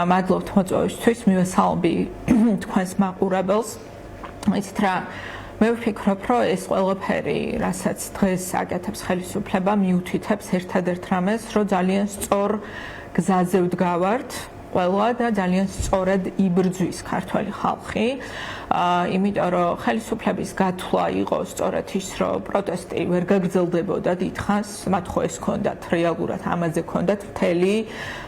მადლობთ მოწვევისთვის, მივესალმები თქვენს მაყურებელს. იცით რა, მე ვფიქრობ, რომ ეს ყველაფერი, რასაც დღეს აკეთებს ხელისუფლება, მიუთითებს ერთადერთ რამეს, რომ ძალიან სწორ გზაზე ვდგავართ ყველა და ძალიან სწორად იბრძვის ქართველი ხალხი. იმიტომ რომ ხელისუფლების გათვლა იყო სწორად ის, რომ პროტესტი ვერ გაგრძელდებოდა დიდხანს, მათ ხო ეს ჰქონდათ რეალურად ამაზე ჰქონდათ მთელი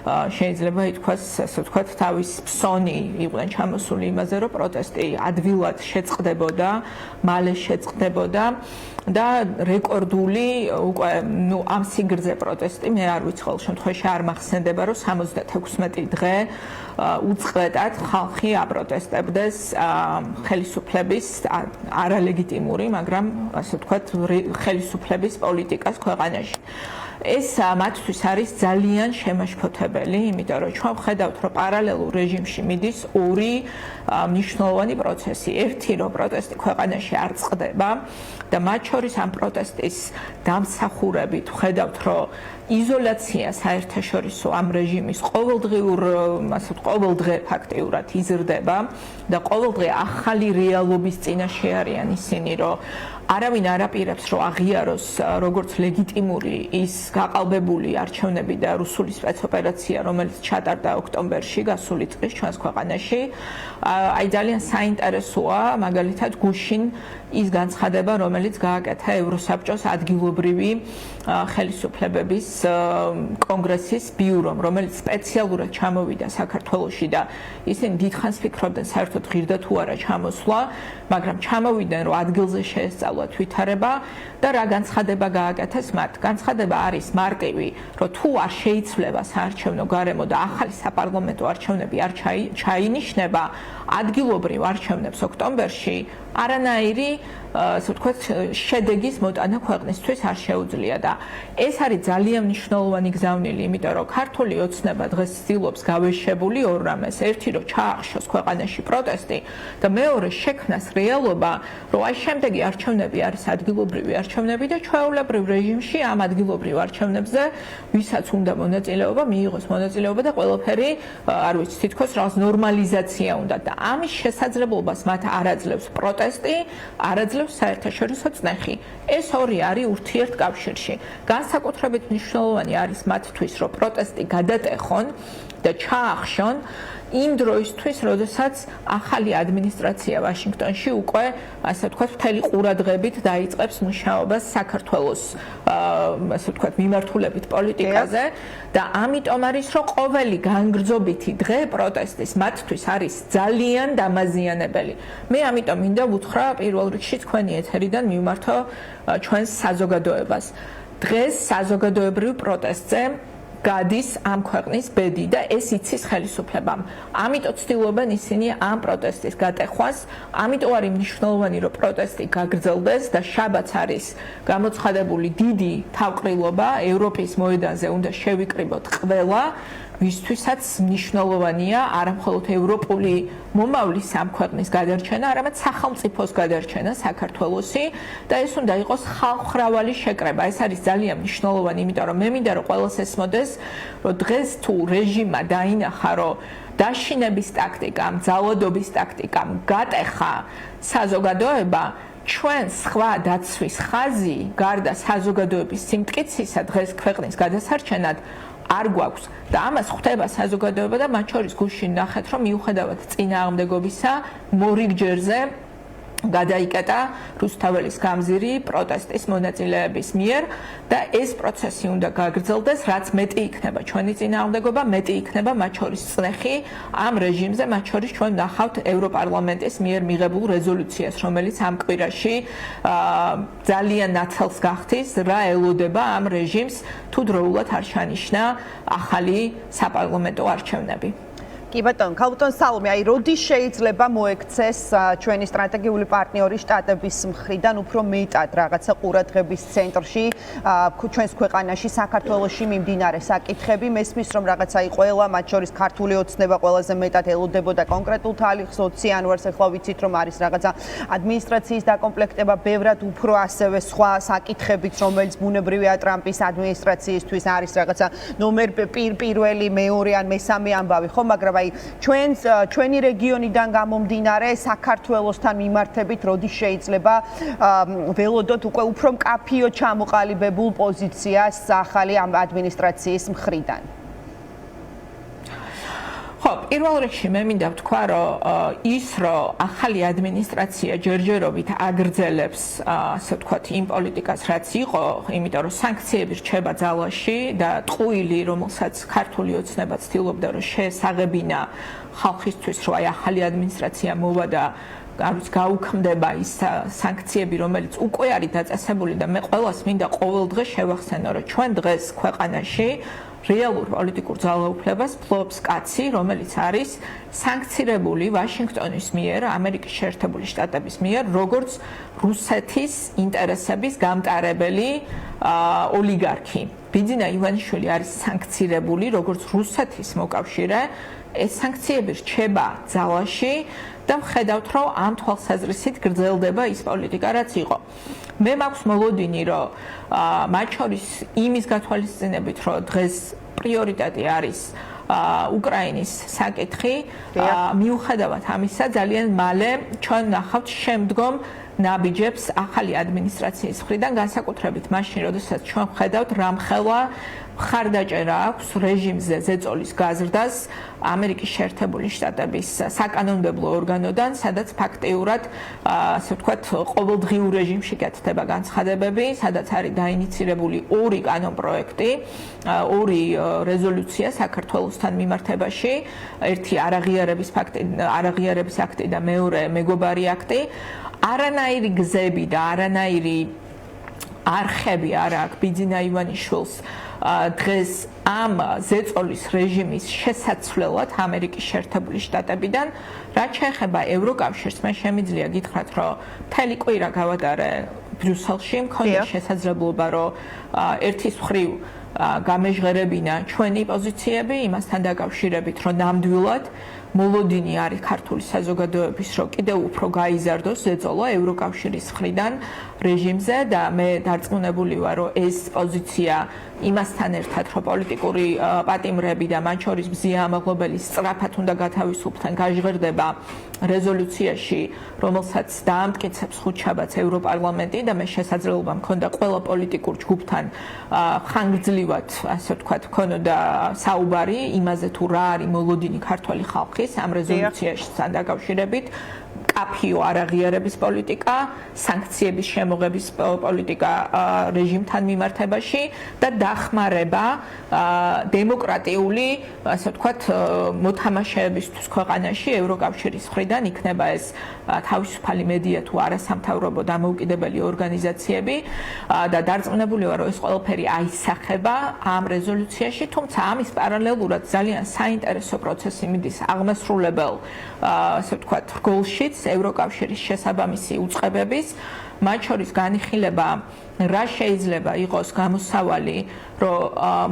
შეიძლება ითქვას, ასე ვთქვათ, თავის ფსონი იყვნენ ჩამოსული იმაზე, რომ პროტესტი ადვილად შეწყდებოდა, მალე შეწყდებოდა და რეკორდული უკვე ამ სიგრძე პროტესტი მე არ ვიცი ყოველ შემთხვევაში არ მახსენდება, რომ 76 დღე უწყვეტად ხალხი აპროტესტებდეს ხელისუფლების არალეგიტიმური, მაგრამ ასე ვთქვათ, ხელისუფლების პოლიტიკას ქვეყანაში. ეს მათთვის არის ძალიან შემაშფოთებელი, იმიტომ რომ ჩვენ ვხედავთ, რომ პარალელურ რეჟიმში მიდის ორი მნიშვნელოვანი პროცესი. ერთი, რომ პროტესტი ქვეყანაში არ წყდება და მათ შორის ამ პროტესტის დამსახურებით ვხედავთ, რომ იზოლაცია საერთაშორისო ამ რეჟიმის ყოველდღე ფაქტიურად იზრდება და ყოველდღე ახალი რეალობის წინაშე არიან ისინი, რომ არავინ არ აპირებს, რომ აღიაროს როგორც ლეგიტიმური ის გაყალბებული არჩევნები და რუსული სპეცოპერაცია, რომელიც ჩატარდა ოქტომბერში გასული წლის ჩვენს ქვეყანაში. აი ძალიან საინტერესოა, მაგალითად, გუშინ ის განცხადება, რომელიც გააკეთა ევროსაბჭოს ადგილობრივი ხელისუფლებების კონგრესის ბიურომ, რომელიც სპეციალურად ჩამოვიდა საქართველოში და ისინი დიდხანს ფიქრობდნენ საერთოდ ღირდა თუ არა ჩამოსვლა, მაგრამ ჩამოვიდნენ, რომ ადგილზე შეესწავლათ ვითარება და რა განცხადება გააკეთეს მათ. განცხადება არის მარტივი, რომ თუ არ შეიცვლება საარჩევნო გარემო და ახალი საპარლამენტო არჩევნები არ ჩაინიშნება, ადგილობრივ არჩევნებს ოქტომბერში არანაირი ასე ვთქვათ, შედეგის მოტანა ქვეყნისთვის არ შეუძლია და ეს არის ძალიან მნიშვნელოვანი გზავნილი, იმიტომ რომ ქართული ოცნება დღეს ცდილობს გავეშებული ორ რამეს. ერთი, რომ ჩაახშოს ქვეყანაში პროტესტი და მეორე, შექმნას რეალობა, რომ აი შემდეგი არჩევნები არის ადგილობრივი არჩევნები და ჩვეულებრივ რეჟიმში ამ ადგილობრივ არჩევნებზე ვისაც უნდა მონაწილეობა, მიიღოს მონაწილეობა და ყველაფერი, არ ვიცი, თითქოს რაღაც ნორმალიზაცია უნდა და ამის შესაძლებლობას მათ არ აძლევს პროტესტი, არ აძლევს საერთაშორისო წნეხი. ეს ორი არის ურთიერთკავშირში. განსაკუთრებით მნიშვნელოვანი არის მათთვის, რომ პროტესტი გადატეხონ და ჩაახშონ იმ დროისთვის, როდესაც ახალი ადმინისტრაცია ვაშინგტონში უკვე, ასე ვთქვათ, მთელი ყურადღებით დაიწყებს მუშაობას საქართველოს, ასე ვთქვათ, მიმართულებით პოლიტიკაზე და ამიტომ არის, რომ ყოველი განგრძობითი დღე პროტესტის მათთვის არის ძალიან დამაზიანებელი. მე ამიტომ მინდა ვუთხრა პირველ რიგში თქვენი ეთერიდან მივმართო ჩვენს საზოგადოებას. დღეს საზოგადოებრივ პროტესტზე გადის ამ ქვეყნის ბედი და ეს იცის ხელისუფლებამ. ამიტომ ცდილობენ ისინი ამ პროტესტის გატეხვას, ამიტომ არის მნიშვნელოვანი, რომ პროტესტი გაგრძელდეს და შაბათს არის გამოცხადებული დიდი თავყრილობა ევროპის მოედანზე უნდა შევიკრიბოთ ყველა, ვისთვისაც მნიშვნელოვანია არა მხოლოდ ევროპული მომავლის ამ ქვეყნის გადარჩენა, არამედ სახელმწიფოს გადარჩენა საქართველოსი და ეს უნდა იყოს ხალხმრავალი შეკრება. ეს არის ძალიან მნიშვნელოვანი, იმიტომ რომ მე მინდა რომ ყველას ესმოდეს, რომ დღეს თუ რეჟიმმა დაინახა, რომ დაშინების ტაქტიკამ, ძალადობის ტაქტიკამ გატეხა საზოგადოება, ჩვენ სხვა დაცვის ხაზი, გარდა საზოგადოების სიმტკიცისა დღეს ქვეყნის გადასარჩენად არ გვაქვს და ამას ხვდება საზოგადოება და მათ შორის გუშინ ნახეთ, რომ მიუხედავად წინააღმდეგობისა, მორიგჯერზე გადაიკეტა რუსთაველის გამზირი პროტესტის მონაწილეების მიერ და ეს პროცესი უნდა გაგრძელდეს, რაც მეტი იქნება ჩვენი წინააღმდეგობა, მეტი იქნება მათ შორის წნეხი ამ რეჟიმზე, მათ შორის ჩვენ ნახავთ ევროპარლამენტის მიერ მიღებულ რეზოლუციას, რომელიც ამ კვირაში ძალიან ნაცელს გახდის, რა ელოდება ამ რეჟიმს თუ დროულად არ ჩანიშნა ახალი საპარლამენტო არჩევნები. კი ბატონო, ქალბატონ სალომე, აი როდის შეიძლება მოექცეს ჩვენი სტრატეგიული პარტნიორი შტატების მხრიდან უფრო მეტად რაღაცა ყურადღების ცენტრში ჩვენს ქვეყანაში, საქართველოში მიმდინარე საკითხები, მესმის რომ რაღაცა ყველა მათ შორის ქართული ოცნება ყველაზე მეტად ელოდებოდა კონკრეტულ თალიხს 20 იანვარს, ახლა ვიცით რომ არის რაღაცა ადმინისტრაციის დაკომპლექტება, ბევრად უფრო ასევე სხვა საკითხებით, რომელიც ბუნებრივია ტრამპის ადმინისტრაციისთვის არის რაღაცა ნომერ პირველი, მეორე ან მესამე ამბავი, ხო, მაგრამ აი ჩვენი რეგიონიდან გამომდინარე საქართველოსთან მიმართებით როდის შეიძლება ველოდოთ უკვე უფრო მკაფიო ჩამოყალიბებულ პოზიციას ახალი ადმინისტრაციის მხრიდან. ხო, პირველ რიგში მე მინდა ვთქვა, რომ ის რომ ახალი ადმინისტრაცია ჯერჯერობით აგრძელებს, ასე ვთქვათ, იმ პოლიტიკას, რაც იყო, იმიტომ რომ სანქციები რჩება ძალაში და ტყუილი, რომელსაც ქართული ოცნება ცდილობდა, რომ შეესაღებინა ხალხისთვის, რომ აი ახალი ადმინისტრაცია მოვა და გაუქმდება ის სანქციები, რომელიც უკვე არის დაწესებული და მე ყველას მინდა ყოველდღე შევახსენო, რომ ჩვენ დღეს ქვეყანაში რეალურ პოლიტიკურ ძალაუფლებას ფლობს კაცი, რომელიც არის სანქცირებული ვაშინგტონის მიერ, ამერიკის შეერთებული შტატების მიერ, როგორც რუსეთის ინტერესების გამტარებელი ოლიგარქი. ბიძინა ივანიშვილი არის სანქცირებული როგორც რუსეთის მოკავშირე, ეს სანქციები რჩება ძალაში და ვხედავთ, რომ ამ თვალსაზრისით გრძელდება ის პოლიტიკა, რაც იყო. მე მაქვს მოლოდინი, რომ მათ შორის იმის გათვალისწინებით, რომ დღეს პრიორიტეტი არის უკრაინის საკითხი, მიუხედავად ამისა, ძალიან მალე ჩვენ ნახავთ შემდგომ ნაბიჯებს ახალი ადმინისტრაციის მხრიდან, განსაკუთრებით მაშინ, როდესაც ჩვენ ვხედავთ რამხელა მხარდაჭერა აქვს რეჟიმზე ზეწოლის გაზრდას ამერიკის შეერთებული შტატების საკანონმდებლო ორგანოდან, სადაც ფაქტიურად, ასე ვთქვათ, ყოველდღიურ რეჟიმში გეთდება განცხადებები, სადაც არის დაინიცირებული 2 კანონპროექტი, 2 რეზოლუცია საქართველოსთან მიმართებაში, ერთი არაღიარების აქტი და მეორე მეგობარი აქტი. არანაირი გზები და არანაირი არხები არ აქვს ბიძინა ივანიშვილს დღეს ამ ზეწოლის რეჟიმის შესაცვლელად ამერიკის შეერთებული შტატებიდან, რაც შეეხება ევროკავშირს, მე შემიძლია გითხრათ, რომ მთელი კვირა გავატარე ბრიუსელში, მქონდა შესაძლებლობა, რომ ერთის მხრივ გამეჟღერებინა ჩვენი პოზიციები იმასთან დაკავშირებით, რომ ნამდვილად მოლოდინი არის ქართული საზოგადოების, რომ კიდევ უფრო გაიზარდოს ზეწოლა ევროკავშირის მხრიდან რეჟიმზე და მე დარწმუნებული ვარ, რომ ეს პოზიცია იმასთან ერთად, რომ პოლიტიკური პატიმრები და მათ შორის მზია ამაღლობელი სწრაფად უნდა გათავისუფლდნენ, გაჟღერდება რეზოლუციაში, რომელსაც დაამტკიცებს ხუთშაბათს ევროპარლამენტი და მე შესაძლებლობა მქონდა ყველა პოლიტიკურ ჯგუფთან ხანგრძლივად, ასე ვთქვათ, ქონოდა საუბარი იმაზე, თუ რა არის მოლოდინი ქართველი ხალხის ამ რეზოლუციასთან დაკავშირებით. კაფიო არაღიარების პოლიტიკა, სანქციების შემოღების პოლიტიკა რეჟიმთან მიმართებაში და დახმარება დემოკრატიული, ასე ვთქვათ, მოთამაშეებისთვის ქვეყანაში ევროკავშირის მხრიდან, იქნება ეს თავისუფალი მედია თუ არასამთავრობო დამოუკიდებელი ორგანიზაციები და დარწმუნებული ვარ, რომ ეს ყველაფერი აისახება ამ რეზოლუციაში, თუმცა ამის პარალელურად ძალიან საინტერესო პროცესი მიდის აღმასრულებელ, ასე ვთქვათ, რგოლშიც ევროკავშირის შესაბამისი უწყებების, მათ შორის განიხილება რა შეიძლება იყოს გამოსავალი, რომ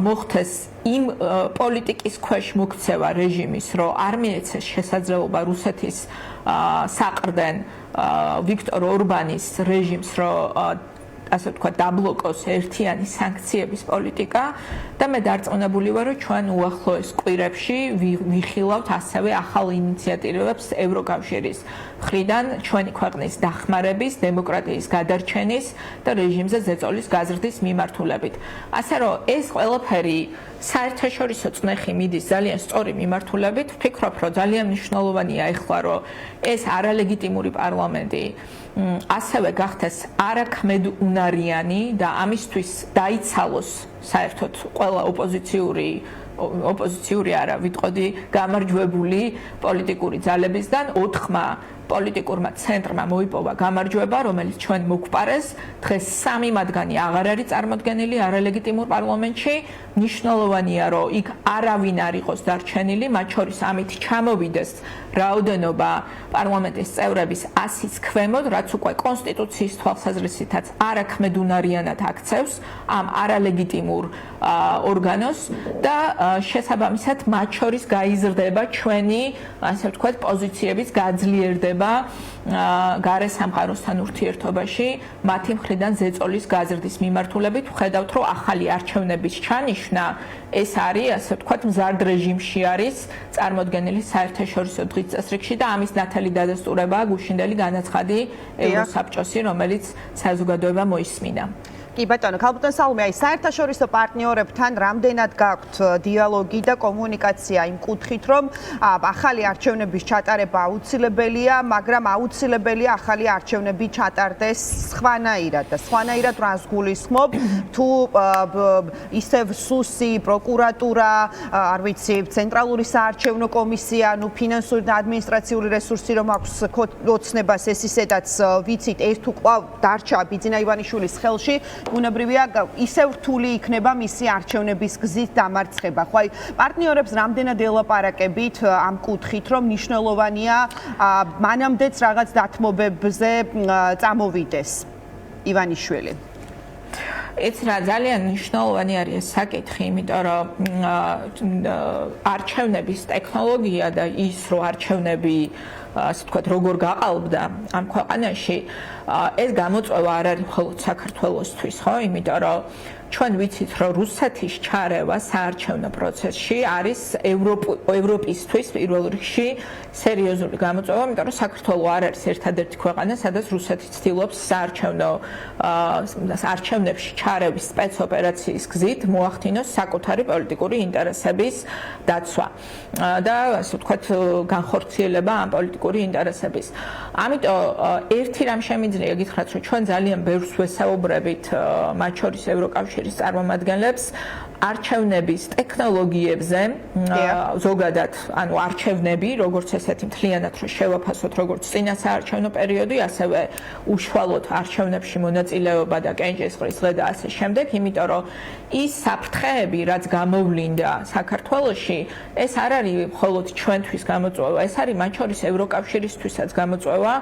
მოხდეს იმ პოლიტიკის ქვეშ მოქცევა რეჟიმის, რომ არ მიეცეს შესაძლებლობა რუსეთის საყრდენ ვიქტორ ორბანის რეჟიმს, რომ ასე ვთქვათ, დაბლოკოს ერთიანი სანქციების პოლიტიკა და მე დარწმუნებული ვარ, რომ ჩვენ უახლოეს კვირებში ვიხილავთ ასევე ახალ ინიციატივებს ევროკავშირის მხრიდან ჩვენი ქვეყნის დახმარების, დემოკრატიის გადარჩენის და რეჟიმზე ზეწოლის გაზრდის მიმართულებით. ასე რომ ეს ყველაფერი საერთაშორისო წნეხი მიდის ძალიან სწორი მიმართულებით. ვფიქრობ, რომ ძალიან მნიშვნელოვანია ეხლა, რომ ეს არალეგიტიმური პარლამენტი ასევე გახდეს არაქმედუნარიანი და ამისთვის დაიცალოს საერთოდ ყველა ოპოზიციური არა, ვიტყოდი გამარჯვებული პოლიტიკური ძალებისგან 4 პოლიტიკურმა ცენტრმა მოიპოვა გამარჯვება, რომელიც ჩვენ მოგვპარეს. დღეს 3 მათგანი აღარ არის წარმოდგენილი არალეგიტიმურ პარლამენტში. მნიშვნელოვანია, რომ იქ არავინ არ იყოს დარჩენილი, მათ შორის ამით ჩამოვიდეს რაოდენობა პარლამენტის წევრების 100-ის ქვემოთ, რაც უკვე კონსტიტუციის თვალსაზრისითაც არაქმედუნარიანად აქცევს ამ არალეგიტიმურ ორგანოს და შესაბამისად მათ შორის გაიზრდება ჩვენი, ასე ვთქვათ, პოზიციების გაძლიერდება გარესამყაროსთან ურთიერთობაში, მათი მხრიდან ზეწოლის გაზრდის მიმართულებით. ვხედავთ, რომ ახალი არჩევნების ჩანიშვნა ეს არის, ასე ვთქვათ, მზარდ რეჟიმში არის წარმოდგენილი საერთაშორისო დღის წესრიგში და ამის ნათელი დადასტურებაა გუშინდელი განაცხადი ევროსაბჭოსი, რომელიც საზოგადოებამ მოისმინა. კი ბატონო, ქალბატონ სალომე, აი საერთაშორისო პარტნიორებთან რამდენად გაქვთ დიალოგი და კომუნიკაცია იმ კუთხით, რომ ახალი არჩევნების ჩატარება აუცილებელია, მაგრამ აუცილებელია ახალი არჩევნები ჩატარდეს სხვანაირად და სხვანაირად რას გულისხმობ, თუ ისევ სუსი, პროკურატურა, არ ვიცი, ცენტრალური საარჩევნო კომისია, ნუ ფინანსური და ადმინისტრაციული რესურსი რომ აქვს ოცნებას ეს ისედაც ვიცით, ეს თუ კვლავ დარჩა ბიძინა ივანიშვილის ხელში, უნებრივია ისევ რთული იქნება მისი არჩევნების გზით დამარცხება. ხო, აი პარტნიორებს რამდენად ელაპარაკებით ამ კუთხით, რომ მნიშვნელოვანია მანამდეც რაღაც დათმობებზე წამოვიდეს ივანიშვილი. ეს რა ძალიან მნიშვნელოვანი არის ეს საკითხი, იმიტომ რომ არჩევნების ტექნოლოგია და ის რომ არჩევნები ასე ვთქვათ, როგორ გაყალბდა ამ ქვეყანაში, ეს გამოწვევა არ არის მხოლოდ საქართველოსთვის, ხო? იმიტომ რომ ჩვენ ვიცით, რომ რუსეთის ჩარევა საარჩევნო პროცესში არის ევროპისთვის პირველ რიგში სერიოზული გამოწვევა, იმიტომ რომ საქართველო არ არის ერთადერთი ქვეყანა, სადაც რუსეთი ცდილობს არჩევნებში ჩარევის სპეცოპერაციის გზით მოახდინოს საკუთარი პოლიტიკური ინტერესების დაცვა და ასე ვთქვათ, განხორციელება ამ პოლიტიკური ინტერესების. ამიტომ ერთი რამ შემიძლია გითხრათ, რომ ჩვენ ძალიან ბევრს ვესაუბრებით, მათ შორის ევროკავშირის წარმომადგენლებს არჩევნების ტექნოლოგიებზე, ზოგადად, ანუ არჩევნები, როგორც ესეთი მთლიანად რომ შევაფასოთ, როგორც წინა საარჩევნო პერიოდი, ასევე უშუალოდ არჩევნებში მონაწილეობა და კენჭისყრის და ასე შემდეგ, იმიტომ რომ ის საფრთხეები, რაც გამოვლინდა საქართველოში, ეს არ არის მხოლოდ ჩვენთვის გამოწვევა, ეს არის მათ შორის ევროკავშირისთვისაც გამოწვევა,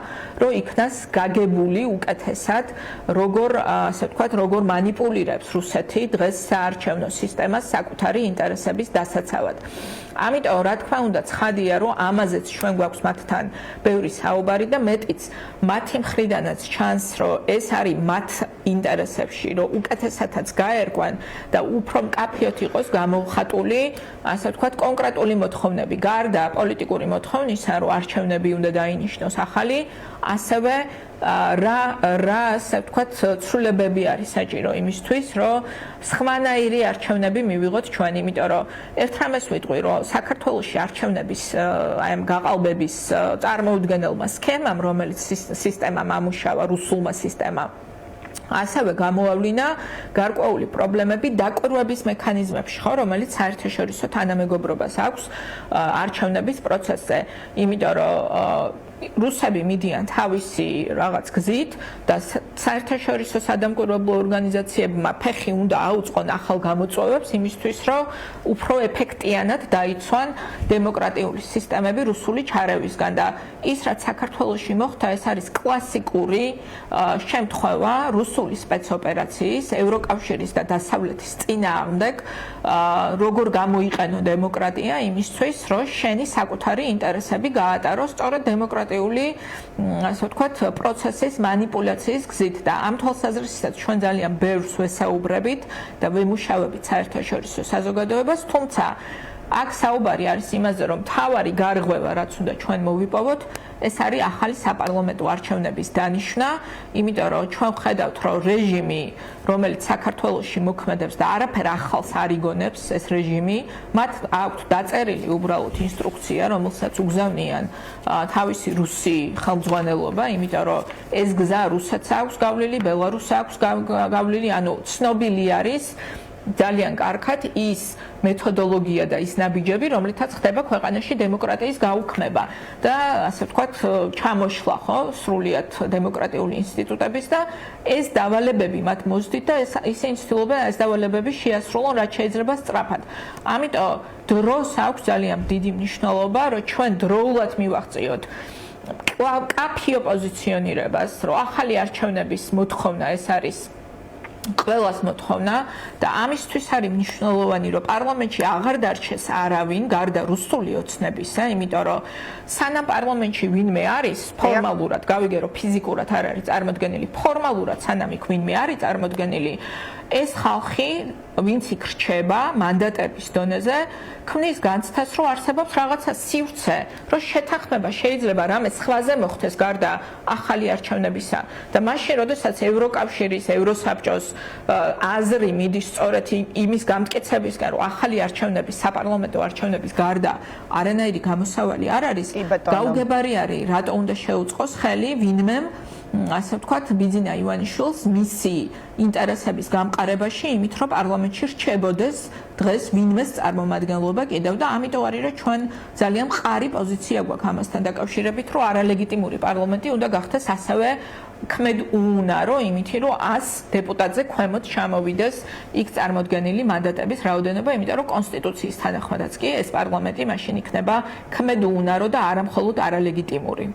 რომ იქნას გაგებული უკეთესად, როგორ, ასე ვთქვათ, როგორ მანიპულირებს რუსეთი დღეს საარჩევნო სისტემას საკუთარი ინტერესების დასაცავად. ამიტომ, რა თქმა უნდა, ცხადია, რომ ამაზეც ჩვენ გვაქვს მათთან ბევრი საუბარი და მეტიც მათი მხრიდანაც ჩანს, რომ ეს არის მათ ინტერესებში, რომ უკეთესადაც გაერკვან და უფრო მკაფიოდ იყოს გამოხატული, ასე ვთქვათ, კონკრეტული მოთხოვნები. გარდა პოლიტიკური მოთხოვნისა, რომ არჩევნები უნდა დაინიშნოს ახალი, ასევე რა ასე ვთქვათ, ცვლილებები არის საჭირო იმისთვის, რომ სხვანაირი არჩევნები მივიღოთ ჩვენ, იმიტომ რომ ერთ რამეს ვიტყვი, რომ საქართველოში არჩევნების აი ამ გაყალბების წარმოუდგენელმა სქემამ, რომელიც სისტემამ ამუშავა, რუსულმა სისტემამ, ასევე გამოავლინა გარკვეული პრობლემები დაკვირვების მექანიზმებში, ხო, რომელიც საერთაშორისო თანამეგობრობას აქვს არჩევნების პროცესზე, იმიტომ რომ რუსები მიდიან თავისი რაღაც გზით და საერთაშორისო სადამკვირვებლო ორგანიზაციებმა ფეხი უნდა აუწყონ ახალ გამოწვევებს იმისთვის, რომ უფრო ეფექტიანად დაიცვან დემოკრატიული სისტემები რუსული ჩარევისგან და ის, რაც საქართველოში მოხდა, ეს არის კლასიკური შემთხვევა რუსული სპეცოპერაციის, ევროკავშირის და დასავლეთის წინააღმდეგ, როგორ გამოიყენო დემოკრატია იმისთვის, რომ შენი საკუთარი ინტერესები გაატაროს სწორედ დემოკრატიული, ასე ვთქვათ, პროცესის манипуляციის გზით და ამ თვალსაზრისითაც ჩვენ ძალიან ბევრს ვესაუბრებით და ვემუშავებით საერთაშორისო საზოგადოებას, თუმცა აქ საუბარი არის იმაზე, რომ მთავარი გარღვევა, რაც უნდა ჩვენ მოვიპოვოთ, ეს არის ახალი საპარლამენტო არჩევნების დანიშვნა, იმიტომ რომ ჩვენ ვხედავთ, რომ რეჟიმი, რომელიც საქართველოში მოქმედებს და არაფერ ახალს არ იგონებს, ეს რეჟიმი, მათ აქვთ დაწერილი უბრალოდ ინსტრუქცია, რომელსაც უგზავნიან თავისი რუსი ხელმძღვანელობა, იმიტომ რომ ეს გზა რუსეთს აქვს გავლილი, ბელარუსს აქვს გავლილი, ანუ ცნობილი არის ძალიან კარგად ის მეთოდოლოგია და ის ნაბიჯები, რომლითაც ხდება ქვეყანაში დემოკრატიის გაუქმება და ასე ვთქვათ, ჩამოშლა ხო, სრულიად დემოკრატიული ინსტიტუტების და ეს დავალებები მათ მოძდით და ისინი ცდილობენ ეს დავალებები შეასრულონ რაც შეიძლება სწრაფად. ამიტომ დროს აქვს ძალიან დიდი მნიშვნელობა, რომ ჩვენ დროულად მივაღწიოთ კაფე ოპოზიციონირებას, რომ ახალი არჩევნების მოთხოვნა ეს არის ყველას მოთხოვნა და ამისთვის არის მნიშვნელოვანი, რომ პარლამენტში აღარ დარჩეს არავინ გარდა რუსული ოცნებისა, იმიტომ რომ სანამ პარლამენტში ვინმე არის ფორმალურად, გავიგე რომ ფიზიკურად არ არის წარმოდგენილი, ფორმალურად სანამ იქ ვინმე არის წარმოდგენილი, ეს ხალხი, ვინც იქ რჩება მანდატების დონეზე, ქმნის განცდას, რომ არსებობს რაღაცა სივრცე, რომ შეთანხმება შეიძლება რამე სხვაზე მოხდეს გარდა ახალი არჩევნებისა და მაშინ, როდესაც ევროკავშირის, ევროსაბჭოს აზრი მიდის სწორედ იმის გამტკიცებისკენ, რომ ახალი არჩევნების, საპარლამენტო არჩევნების გარდა არანაირი გამოსავალი არ არის, გაუგებარი არის, რატო უნდა შეუწყოს ხელი ვინმემ ასე ვთქვათ, ბიძინა ივანიშვილს მისი ინტერესების გამყარებაში, იმით რომ პარლამენტში რჩებოდეს დღეს ვინმეს წარმომადგენლობა კიდევ და ამიტომ არის რომ ჩვენ ძალიან მყარი პოზიცია გვაქვს ამასთან დაკავშირებით, რომ არალეგიტიმური პარლამენტი უნდა გახდეს ასევე ქმედ უუნარო, იმით რომ 100 დეპუტატზე ქვემოთ ჩამოვიდეს იქ წარმოდგენილი მანდატების რაოდენობა, იმიტომ რომ კონსტიტუციის თანახმადაც კი ეს პარლამენტი მაშინ იქნება ქმედ უუნარო და არა მხოლოდ არალეგიტიმური.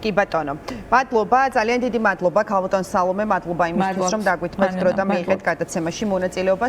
კი ბატონო. მადლობა, ძალიან დიდი მადლობა ქალბატონ სალომე, მადლობა იმისთვის, რომ დაგვითმეთ დრო და მიიღეთ გადაცემაში მონაწილეობა.